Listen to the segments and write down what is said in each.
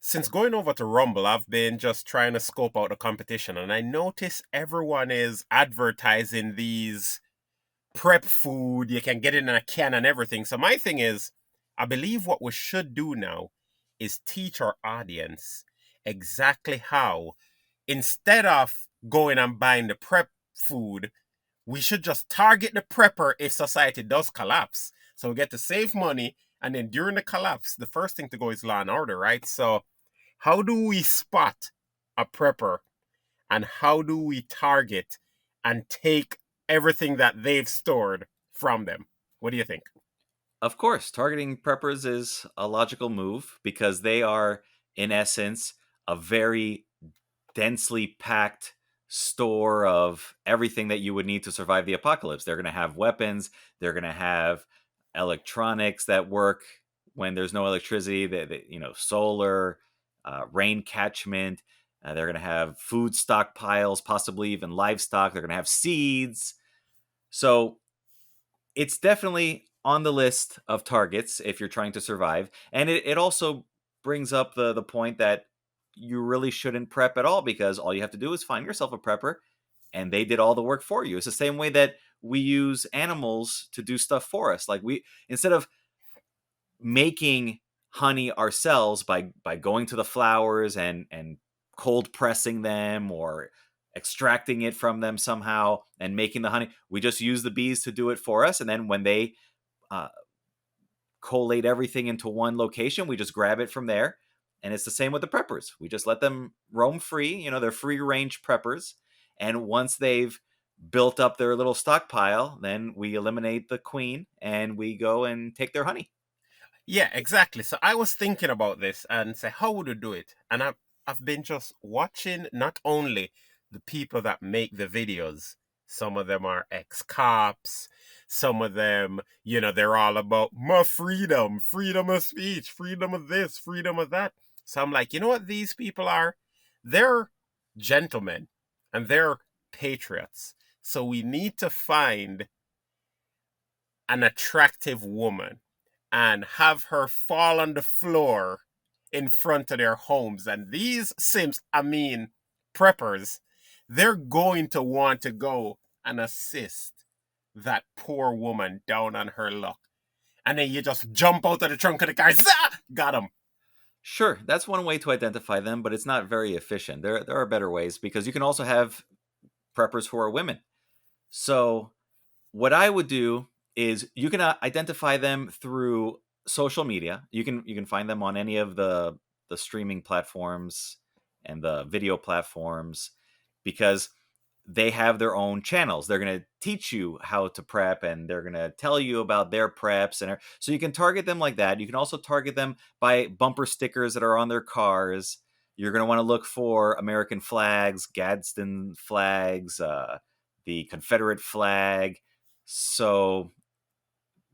since going over to Rumble, I've been just trying to scope out the competition, and I notice everyone is advertising these prep food. You can get it in a can and everything. So my thing is, I believe what we should do now is teach our audience exactly how, instead of going and buying the prep food, we should just target the prepper if society does collapse. So we get to save money, and then during the collapse, the first thing to go is law and order, right? So how do we spot a prepper, and how do we target and take everything that they've stored from them? What do you think? Of course, targeting preppers is a logical move because they are, in essence, a very densely packed store of everything that you would need to survive the apocalypse. They're going to have weapons, they're going to have electronics that work when there's no electricity, solar, rain catchment. They're going to have food stockpiles, possibly even livestock. They're going to have seeds. So it's definitely on the list of targets if you're trying to survive. And it also brings up the point that you really shouldn't prep at all because all you have to do is find yourself a prepper and they did all the work for you. It's the same way that we use animals to do stuff for us. Like instead of making honey ourselves by going to the flowers and cold pressing them or extracting it from them somehow and making the honey, we just use the bees to do it for us. And then when they uh, collate everything into one location, we just grab it from there. And it's the same with the preppers. We just let them roam free. They're free range preppers. And once they've built up their little stockpile, then we eliminate the queen and we go and take their honey. Yeah, exactly. So I was thinking about this and say, how would you do it? And I've been just watching not only the people that make the videos. Some of them are ex-cops. Some of them, they're all about my freedom, freedom of speech, freedom of this, freedom of that. So I'm like, you know what these people are? They're gentlemen and they're patriots. So we need to find an attractive woman and have her fall on the floor in front of their homes. And these Sims, preppers, they're going to want to go and assist that poor woman down on her luck. And then you just jump out of the trunk of the car, zah! Got him. Sure, that's one way to identify them, but it's not very efficient. There are better ways because you can also have preppers who are women. So what I would do is you can identify them through social media. You can find them on any of the streaming platforms and the video platforms because they have their own channels. They're going to teach you how to prep and they're going to tell you about their preps and so you can target them like that. You can also target them by bumper stickers that are on their cars. You're going to want to look for American flags, Gadsden flags, the Confederate flag. So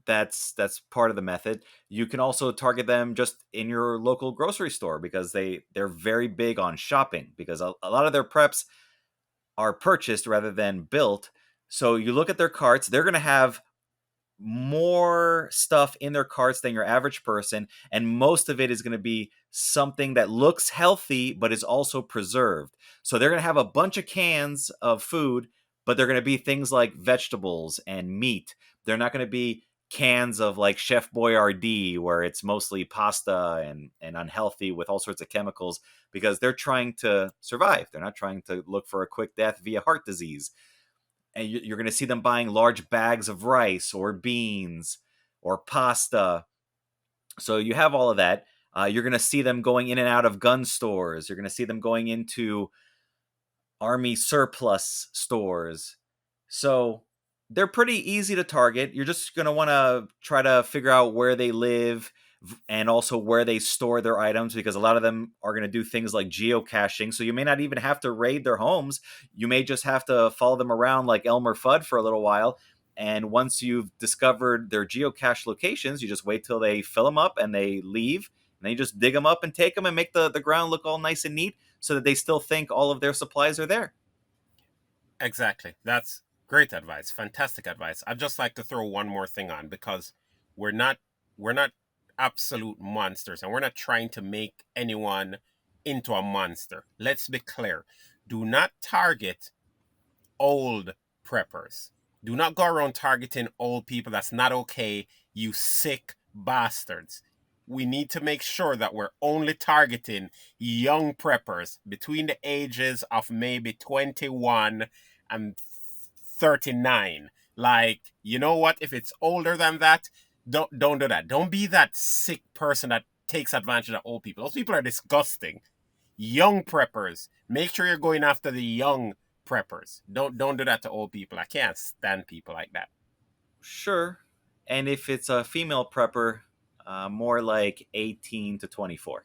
that's part of the method. You can also target them just in your local grocery store because they're very big on shopping because a lot of their preps are purchased rather than built. So you look at their carts, they're going to have more stuff in their carts than your average person, and most of it is going to be something that looks healthy but is also preserved. So they're going to have a bunch of cans of food, but they're going to be things like vegetables and meat. They're not going to be cans of like Chef Boyardee where it's mostly pasta and unhealthy with all sorts of chemicals because they're trying to survive. They're not trying to look for a quick death via heart disease. And you're going to see them buying large bags of rice or beans or pasta. So you have all of that. You're going to see them going in and out of gun stores. You're going to see them going into army surplus stores. So they're pretty easy to target. You're just going to want to try to figure out where they live and also where they store their items because a lot of them are going to do things like geocaching. So you may not even have to raid their homes. You may just have to follow them around like Elmer Fudd for a little while. And once you've discovered their geocache locations, you just wait till they fill them up and they leave. And then you just dig them up and take them and make the ground look all nice and neat so that they still think all of their supplies are there. Exactly. That's great advice. Fantastic advice. I'd just like to throw one more thing on because we're not we're not absolute monsters, and we're not trying to make anyone into a monster. Let's be clear. Do not target old preppers. Do not go around targeting old people. That's not okay, you sick bastards. We need to make sure that we're only targeting young preppers between the ages of maybe 21 and 39. Like, you know what? If it's older than that, don't do that. Don't be that sick person that takes advantage of old people. Those people are disgusting. Young preppers. Make sure you're going after the young preppers. Don't do that to old people. I can't stand people like that. Sure. And if it's a female prepper, more like 18 to 24.